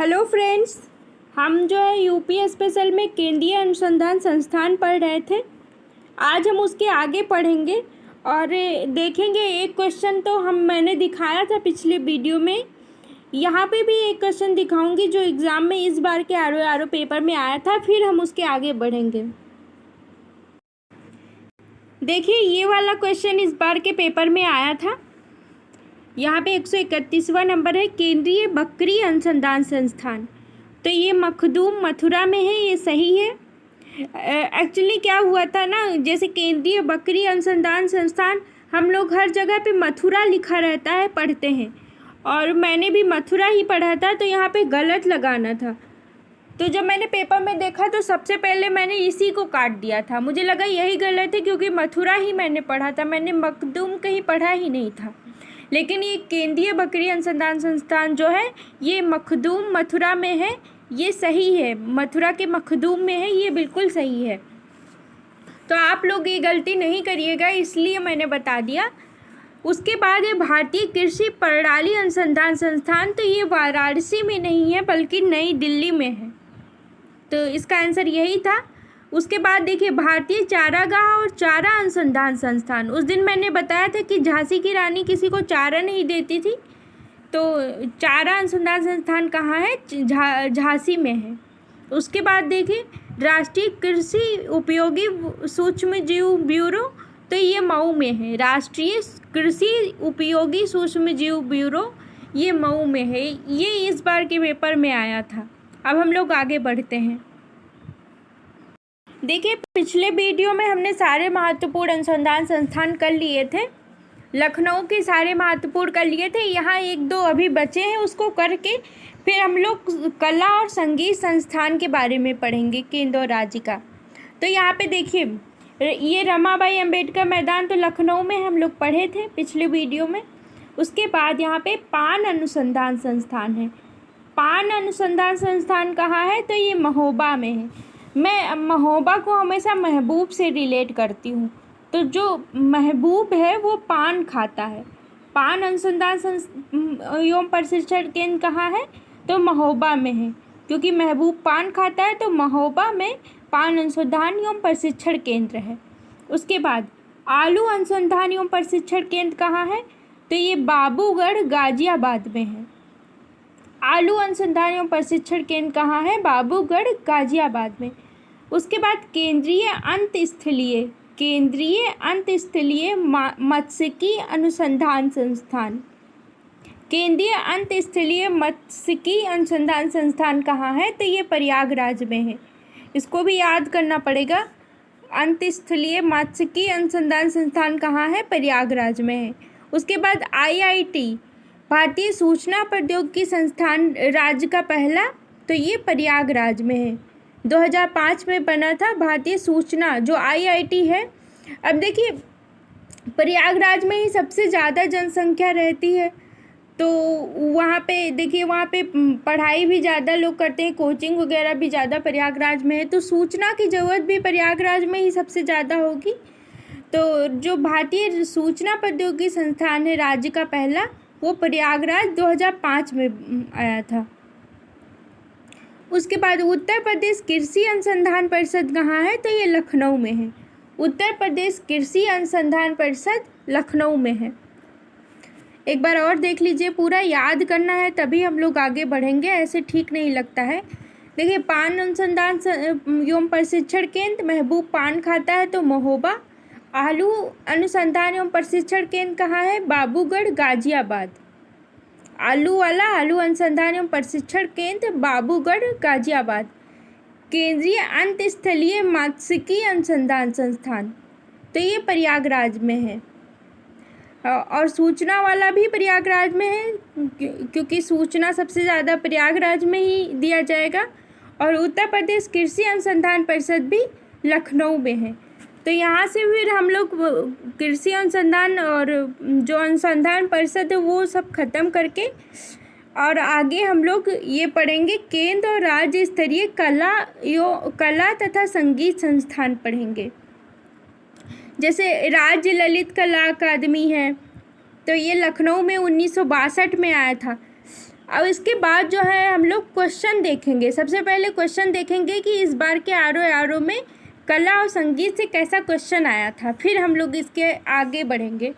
Hello friends, हम जो है यूपी स्पेशल में केंद्रीय अनुसंधान संस्थान पढ़ रहे थे। आज हम उसके आगे पढ़ेंगे और देखेंगे। एक क्वेश्चन तो मैंने दिखाया था पिछले वीडियो में। यहाँ पे भी एक क्वेश्चन दिखाऊंगी जो एग्ज़ाम में इस बार के आर पेपर में आया था। फिर हम उसके आगे बढ़ेंगे। देखिए, ये वाला क्वेश्चन इस बार के पेपर में आया था। यहाँ पे 131वां नंबर है, केंद्रीय बकरी अनुसंधान संस्थान। तो ये मखदूम मथुरा में है, ये सही है। एक्चुअली क्या हुआ था ना, जैसे केंद्रीय बकरी अनुसंधान संस्थान हम लोग हर जगह पे मथुरा लिखा रहता है, पढ़ते हैं, और मैंने भी मथुरा ही पढ़ा था, तो यहाँ पे गलत लगाना था। तो जब मैंने पेपर में देखा तो सबसे पहले मैंने इसी को काट दिया था। मुझे लगा यही गलत है क्योंकि मथुरा ही मैंने पढ़ा था, मैंने मखदूम कहीं पढ़ा ही नहीं था। लेकिन ये केंद्रीय बकरी अनुसंधान संस्थान जो है ये मखदूम मथुरा में है, ये सही है। मथुरा के मखदूम में है, ये बिल्कुल सही है। तो आप लोग ये गलती नहीं करिएगा, इसलिए मैंने बता दिया। उसके बाद है भारतीय कृषि प्रणाली अनुसंधान संस्थान। तो ये वाराणसी में नहीं है बल्कि नई दिल्ली में है, तो इसका आंसर यही था। उसके बाद देखिए, भारतीय चारागाह और चारा अनुसंधान संस्थान। उस दिन मैंने बताया था कि झांसी की रानी किसी को चारा नहीं देती थी, तो चारा अनुसंधान संस्थान कहाँ है? झांसी में है। उसके बाद देखिए, राष्ट्रीय कृषि उपयोगी सूक्ष्म जीव ब्यूरो। तो ये मऊ में है। राष्ट्रीय कृषि उपयोगी सूक्ष्म जीव ब्यूरो ये मऊ में है। ये इस बार के पेपर में आया था। अब हम लोग आगे बढ़ते हैं। देखिए, पिछले वीडियो में हमने सारे महत्वपूर्ण अनुसंधान संस्थान कर लिए थे। लखनऊ के सारे महत्वपूर्ण कर लिए थे। यहाँ एक दो अभी बचे हैं, उसको करके फिर हम लोग कला और संगीत संस्थान के बारे में पढ़ेंगे, केंद्र और राज्य का। तो यहाँ पे देखिए, ये रमाबाई अंबेडकर मैदान तो लखनऊ में हम लोग पढ़े थे पिछले वीडियो में। उसके बाद यहाँ पे पान अनुसंधान संस्थान है। पान अनुसंधान संस्थान कहाँ है? तो ये महोबा में है। मैं महोबा को हमेशा महबूब से रिलेट करती हूँ, तो जो महबूब है वो पान खाता है। पान अनुसंधान एवं प्रशिक्षण केंद्र कहाँ है? तो महोबा में है, क्योंकि महबूब पान खाता है, तो महोबा में पान अनुसंधान एवं प्रशिक्षण केंद्र है। उसके बाद आलू अनुसंधान एवं प्रशिक्षण केंद्र कहाँ है? तो ये बाबूगढ़ गाजियाबाद में है। आलू अनुसंधान एवं प्रशिक्षण केंद्र कहाँ है? बाबूगढ़ गाजियाबाद में। उसके बाद केंद्रीय अंतस्थलीय मत्स्यिकी अनुसंधान संस्थान। केंद्रीय अंतस्थलीय मत्स्यिकी अनुसंधान संस्थान कहाँ है? तो ये प्रयागराज में है। इसको भी याद करना पड़ेगा। अंतस्थलीय मत्स्यिकी अनुसंधान संस्थान कहाँ है? प्रयागराज में है। उसके बाद IIT भारतीय सूचना प्रौद्योगिकी संस्थान राज्य का पहला, तो ये प्रयागराज में है। 2005 में बना था भारतीय सूचना जो IIT है। अब देखिए, प्रयागराज में ही सबसे ज़्यादा जनसंख्या रहती है, तो वहाँ पे देखिए, वहाँ पे पढ़ाई भी ज़्यादा लोग करते हैं, कोचिंग वगैरह भी ज़्यादा प्रयागराज में है, तो सूचना की ज़रूरत भी प्रयागराज में ही सबसे ज़्यादा होगी। तो जो भारतीय सूचना प्रौद्योगिकी संस्थान है राज्य का पहला, वो प्रयागराज 2005 में आया था। उसके बाद उत्तर प्रदेश कृषि अनुसंधान परिषद कहाँ है? तो ये लखनऊ में है। उत्तर प्रदेश कृषि अनुसंधान परिषद लखनऊ में है। एक बार और देख लीजिए, पूरा याद करना है तभी हम लोग आगे बढ़ेंगे, ऐसे ठीक नहीं लगता है। देखिए, पान अनुसंधान एवं प्रशिक्षण केंद्र, महबूब पान खाता है तो महोबा। आलू अनुसंधान एवं प्रशिक्षण केंद्र कहाँ है? बाबूगढ़ गाजियाबाद। आलू अनुसंधान एवं प्रशिक्षण केंद्र बाबूगढ़ गाजियाबाद। केंद्रीय अंतस्थलीय मत्स्यिकी अनुसंधान संस्थान, तो ये प्रयागराज में है। और सूचना वाला भी प्रयागराज में है, क्योंकि सूचना सबसे ज़्यादा प्रयागराज में ही दिया जाएगा। और उत्तर प्रदेश कृषि अनुसंधान परिषद भी लखनऊ में है। तो यहाँ से फिर हम लोग कृषि अनुसंधान और जो अनुसंधान परिषद है वो सब ख़त्म करके और आगे हम लोग ये पढ़ेंगे, केंद्र और राज्य स्तरीय कला तथा संगीत संस्थान पढ़ेंगे। जैसे राज्य ललित कला अकादमी है, तो ये लखनऊ में 1962 में आया था। अब इसके बाद जो है हम लोग क्वेश्चन देखेंगे। सबसे पहले क्वेश्चन देखेंगे कि इस बार के आर में कला और संगीत से कैसा क्वेश्चन आया था, फिर हम लोग इसके आगे बढ़ेंगे।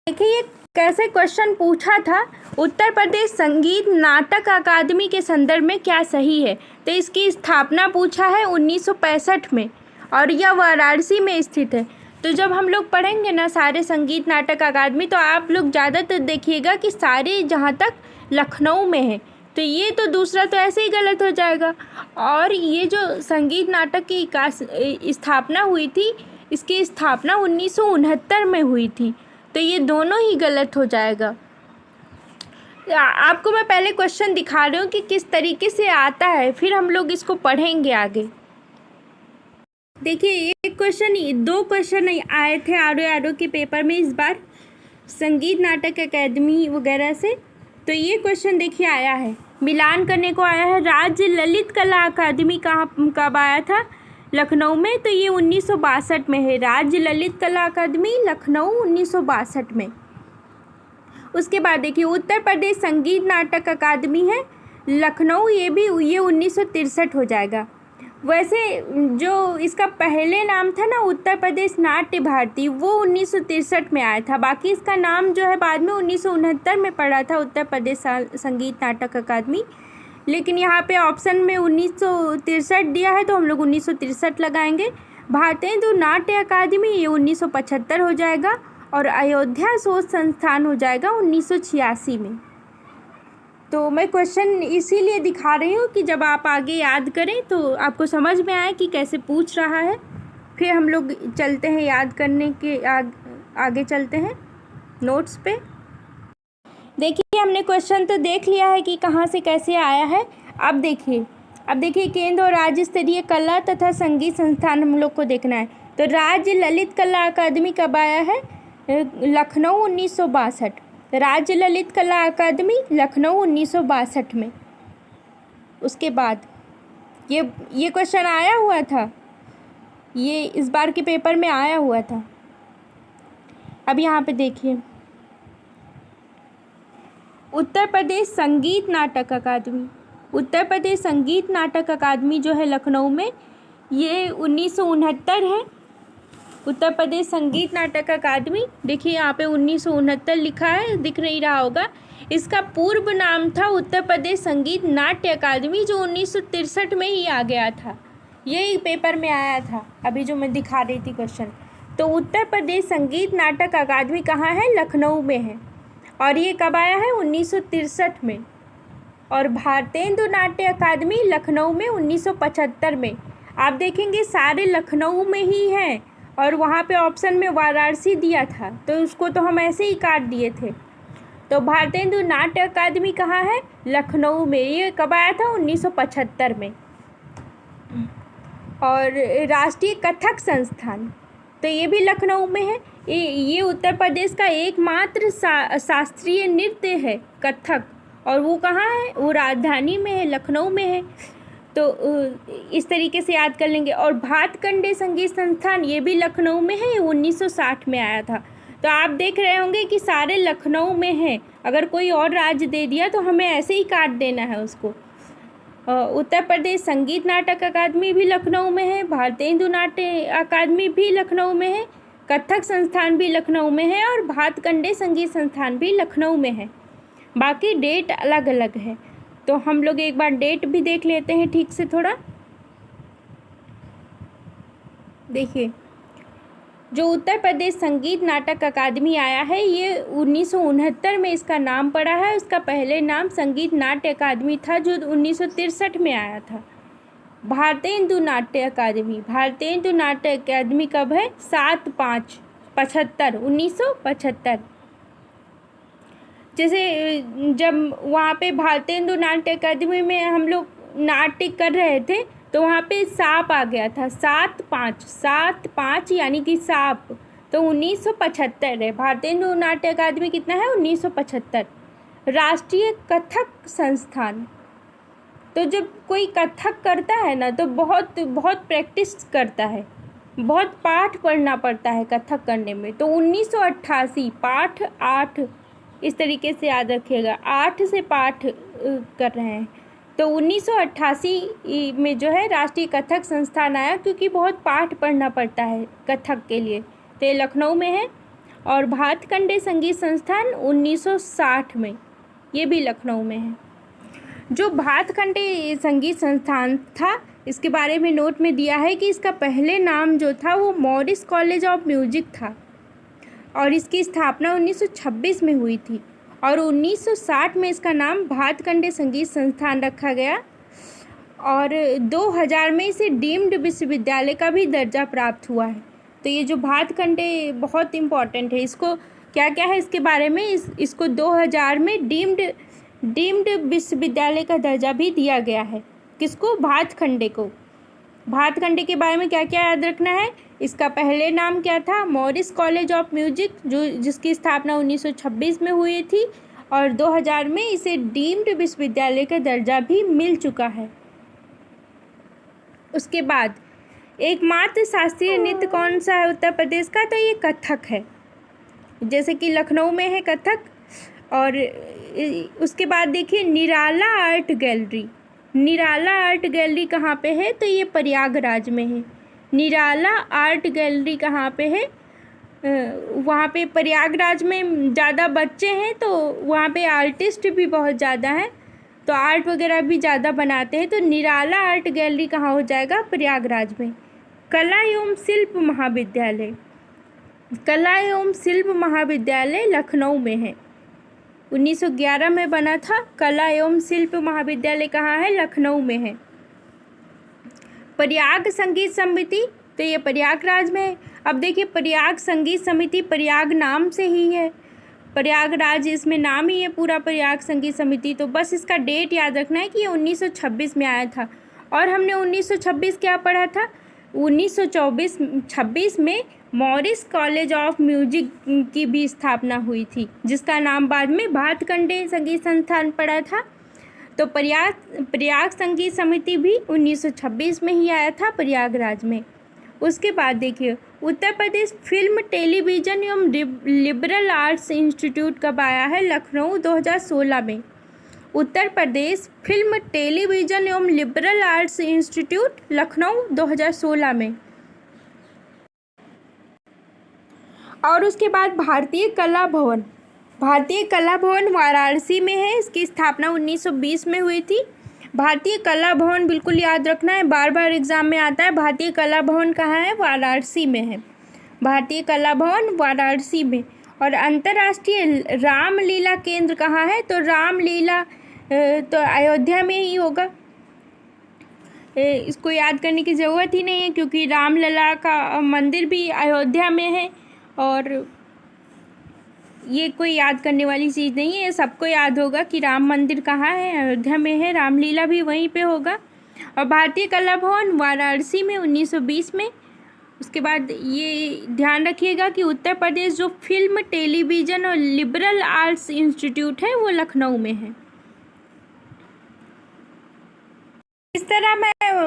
देखिए कैसे क्वेश्चन पूछा था, उत्तर प्रदेश संगीत नाटक अकादमी के संदर्भ में क्या सही है। तो इसकी स्थापना पूछा है 1965 में और यह वाराणसी में स्थित है। तो जब हम लोग पढ़ेंगे ना सारे संगीत नाटक अकादमी, तो आप लोग ज़्यादातर देखिएगा कि सारे जहाँ तक लखनऊ में है, तो ये तो दूसरा तो ऐसे ही गलत हो जाएगा। और ये जो संगीत नाटक की स्थापना हुई थी, इसकी स्थापना 1969 में हुई थी, तो ये दोनों ही गलत हो जाएगा। आपको मैं पहले क्वेश्चन दिखा रही हूँ कि किस तरीके से आता है, फिर हम लोग इसको पढ़ेंगे आगे। देखिए एक क्वेश्चन, दो क्वेश्चन आए थे आर के पेपर में इस बार संगीत नाटक अकादमी वगैरह से। तो ये क्वेश्चन देखिए आया है, मिलान करने को आया है, राज्य ललित कला अकादमी कब आया था, लखनऊ में। तो ये 1962 में है, राज्य ललित कला अकादमी लखनऊ 1962 में। उसके बाद देखिए उत्तर प्रदेश संगीत नाटक अकादमी है लखनऊ, ये 1963 हो जाएगा। वैसे जो इसका पहले नाम था ना उत्तर प्रदेश नाट्य भारती, वो 1963 में आया था। बाकी इसका नाम जो है बाद में 1969 में पड़ा था, उत्तर प्रदेश संगीत नाटक अकादमी। लेकिन यहाँ पे ऑप्शन में 1963 दिया है, तो हम लोग 1963 लगाएंगे। भारतेंदु नाट्य अकादमी ये 1975 हो जाएगा और अयोध्या शोध संस्थान हो जाएगा 1986 में। तो मैं क्वेश्चन इसीलिए दिखा रही हूँ कि जब आप आगे याद करें तो आपको समझ में आए कि कैसे पूछ रहा है। फिर हम लोग चलते हैं याद करने के आगे चलते हैं नोट्स पे। देखिए हमने क्वेश्चन तो देख लिया है कि कहाँ से कैसे आया है। अब देखिए केंद्र और राज्य स्तरीय कला तथा संगीत संस्थान हम लोग को देखना है। तो राज्य ललित कला अकादमी कब आया है, लखनऊ 1962। राज्य ललित कला अकादमी लखनऊ 1962 में। उसके बाद ये क्वेश्चन आया हुआ था, ये इस बार के पेपर में आया हुआ था। अब यहाँ पे देखिए उत्तर प्रदेश संगीत नाटक अकादमी, उत्तर प्रदेश संगीत नाटक अकादमी जो है लखनऊ में, ये 1969 है। उत्तर प्रदेश संगीत नाटक अकादमी, देखिए यहाँ पे 1969 लिखा है, दिख नहीं रहा होगा। इसका पूर्व नाम था उत्तर प्रदेश संगीत नाट्य अकादमी, जो 1963 में ही आ गया था। यही पेपर में आया था अभी जो मैं दिखा रही थी क्वेश्चन। तो उत्तर प्रदेश संगीत नाटक अकादमी कहाँ है, लखनऊ में है। और ये कब आया है, 1963 में। और भारतेंदु नाट्य अकादमी लखनऊ में 1975 में। आप देखेंगे सारे लखनऊ में ही हैं, और वहाँ पे ऑप्शन में वाराणसी दिया था, तो उसको तो हम ऐसे ही काट दिए थे। तो भारतेंदु नाट्य अकादमी कहाँ है, लखनऊ में। ये कब आया था, 1975 में। और राष्ट्रीय कथक संस्थान, तो ये भी लखनऊ में है। ये उत्तर प्रदेश का एकमात्र शास्त्रीय नृत्य है कथक, और वो कहाँ है, वो राजधानी में है, लखनऊ में है। तो इस तरीके से याद कर लेंगे। और भातखंडे संगीत संस्थान, ये भी लखनऊ में है, 1960 में आया था। तो आप देख रहे होंगे कि सारे लखनऊ में हैं। अगर कोई और राज्य दे दिया तो हमें ऐसे ही काट देना है उसको। उत्तर प्रदेश संगीत नाटक अकादमी भी लखनऊ में है, भारतेंदु नाट्य अकादमी भी लखनऊ में है, कथक संस्थान भी लखनऊ में है, और भातखंडे संगीत संस्थान भी लखनऊ में है। बाकी डेट अलग अलग है। तो हम लोग एक बार डेट भी देख लेते हैं ठीक से थोड़ा। देखिए जो उत्तर प्रदेश संगीत नाटक अकादमी आया है, ये 1969 में इसका नाम पड़ा है। उसका पहले नाम संगीत नाट्य अकादमी था, जो 1963 में आया था। भारतेंदु नाट्य अकादमी, भारतेंदु नाट्य अकादमी कब है, 7/5/75, 1975। जैसे जब वहाँ पे भारतेंदु नाट्य अकादमी में हम लोग नाट्य कर रहे थे, तो वहाँ पे सांप आ गया था, 7/5 यानी कि सांप, तो 1975 है। भारतेंदु नाट्य अकादमी कितना है, 1975। राष्ट्रीय कथक संस्थान, तो जब कोई कथक करता है ना, तो बहुत बहुत प्रैक्टिस करता है, बहुत पाठ पढ़ना पड़ता है कथक करने में। तो 1988, पाठ 8 इस तरीके से याद रखिएगा। 8 से पाठ कर रहे हैं। तो 1988 में जो है राष्ट्रीय कथक संस्थान आया, क्योंकि बहुत पाठ पढ़ना पड़ता है कथक के लिए, तो ये लखनऊ में है। और भातखंडे संगीत संस्थान 1960 में, ये भी लखनऊ में है। जो भातखंडे संगीत संस्थान था, इसके बारे में नोट में दिया है कि इसका पहले नाम जो था वो मॉरिस कॉलेज ऑफ म्यूजिक था, और इसकी स्थापना 1926 में हुई थी, और 1960 में इसका नाम भातखंडे संगीत संस्थान रखा गया, और 2000 में इसे डीम्ड विश्वविद्यालय का भी दर्जा प्राप्त हुआ है। तो ये जो भातखंडे बहुत इम्पॉर्टेंट है, इसको क्या क्या है इसके बारे में, इसको 2000 में डीम्ड विश्वविद्यालय का दर्जा भी दिया गया है। किसको? भातखंडे को। भातखंडे के बारे में क्या क्या याद रखना है? इसका पहले नाम क्या था? मॉरिस कॉलेज ऑफ म्यूजिक, जिसकी स्थापना 1926 में हुई थी, और 2000 में इसे डीम्ड विश्वविद्यालय का दर्जा भी मिल चुका है। उसके बाद एकमात्र शास्त्रीय नृत्य कौन सा है उत्तर प्रदेश का? तो ये कथक है, जैसे कि लखनऊ में है कथक। और उसके बाद देखिए निराला आर्ट गैलरी। निराला आर्ट गैलरी कहाँ पे है? तो ये प्रयागराज में है। निराला आर्ट गैलरी कहाँ पे है? वहाँ पे प्रयागराज में ज़्यादा बच्चे हैं, तो वहाँ पे आर्टिस्ट भी बहुत ज़्यादा हैं, तो आर्ट वगैरह भी ज़्यादा बनाते हैं। तो निराला आर्ट गैलरी कहाँ हो जाएगा? प्रयागराज में। कला एवं शिल्प महाविद्यालय, कला एवं शिल्प महाविद्यालय लखनऊ में है। 1911 में बना था। कला एवं शिल्प महाविद्यालय कहाँ है? लखनऊ में है। प्रयाग संगीत समिति, तो ये प्रयागराज में है। अब देखिए प्रयाग संगीत समिति प्रयाग नाम से ही है, प्रयागराज इसमें नाम ही है पूरा प्रयाग संगीत समिति। तो बस इसका डेट याद रखना है कि ये 1926 में आया था। और हमने 1926 क्या पढ़ा था? 1926 में मॉरिस कॉलेज ऑफ म्यूजिक की भी स्थापना हुई थी, जिसका नाम बाद में भातखंडे संगीत संस्थान पड़ा था। तो प्रयाग संगीत समिति भी 1926 में ही आया था प्रयागराज में। उसके बाद देखिए उत्तर प्रदेश फिल्म टेलीविज़न एवं लिबरल आर्ट्स इंस्टीट्यूट कब आया है? लखनऊ 2016 में। उत्तर प्रदेश फिल्म टेलीविज़न एवं लिबरल आर्ट्स इंस्टीट्यूट लखनऊ 2016 में। और उसके बाद भारतीय कला भवन, भारतीय कला भवन वाराणसी में है। इसकी स्थापना 1920 में हुई थी। भारतीय कला भवन बिल्कुल याद रखना है, बार बार एग्जाम में आता है। भारतीय कला भवन कहाँ है? वाराणसी में है। भारतीय कला भवन वाराणसी में। और अंतर्राष्ट्रीय रामलीला केंद्र कहाँ है? तो रामलीला तो अयोध्या में ही होगा। इसको याद करने की ज़रूरत ही नहीं है, क्योंकि रामलला का मंदिर भी अयोध्या में है, और ये कोई याद करने वाली चीज़ नहीं है, सबको याद होगा कि राम मंदिर कहाँ है? अयोध्या में है। रामलीला भी वहीं पे होगा। और भारतीय कला भवन वाराणसी में 1920 में। उसके बाद ये ध्यान रखिएगा कि उत्तर प्रदेश जो फिल्म टेलीविज़न और लिबरल आर्ट्स इंस्टीट्यूट है वो लखनऊ में है। इस तरह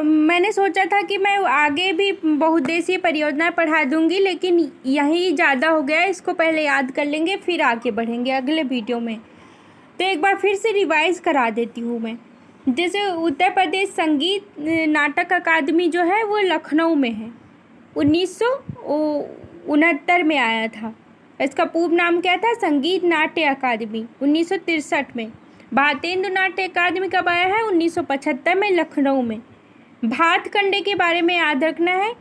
मैंने सोचा था कि मैं आगे भी बहुउद्देशीय परियोजना पढ़ा दूंगी, लेकिन यही ज़्यादा हो गया। इसको पहले याद कर लेंगे, फिर आगे बढ़ेंगे अगले वीडियो में। तो एक बार फिर से रिवाइज करा देती हूँ मैं। जैसे उत्तर प्रदेश संगीत नाटक अकादमी जो है वो लखनऊ में है, 1969 में आया था। इसका पूर्व नाम क्या था? संगीत नाट्य अकादमी। 1963 में भारतेंदु नाट्य अकादमी कब आया है? 1975 में लखनऊ में। भातखंडे के बारे में याद रखना है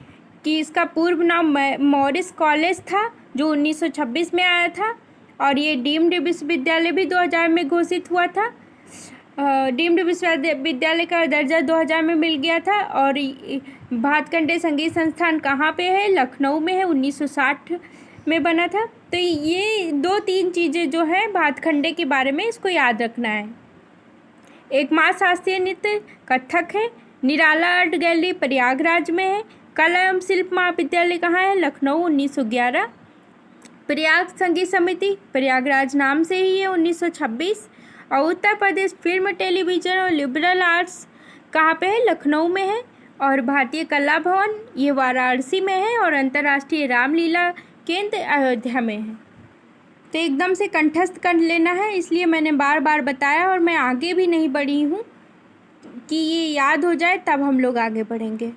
कि इसका पूर्व नाम मॉरिस कॉलेज था, जो 1926 में आया था, और ये डीम्ड विश्वविद्यालय भी 2000 में घोषित हुआ था। डीम्ड विश्वविद्यालय का दर्जा 2000 में मिल गया था। और भातखंडे संगीत संस्थान कहाँ पे है? लखनऊ में है, 1960 में बना था। तो ये 2-3 चीज़ें जो है भातखंडे के बारे में इसको याद रखना है। एकमात्र शास्त्रीय नृत्य कथक है। निराला आर्ट गैलरी प्रयागराज में है। कला एवं शिल्प महाविद्यालय कहाँ है? लखनऊ 1911। प्रयाग संगीत समिति प्रयागराज नाम से ही है, 1926। और उत्तर प्रदेश फिल्म टेलीविज़न और लिबरल आर्ट्स कहाँ पे है? लखनऊ में है। और भारतीय कला भवन ये वाराणसी में है, और अंतर्राष्ट्रीय रामलीला केंद्र अयोध्या में है। तो एकदम से कंठस्थ कर लेना है, इसलिए मैंने बार बार बताया और मैं आगे भी नहीं बढ़ी हूँ कि ये याद हो जाए तब हम लोग आगे बढ़ेंगे।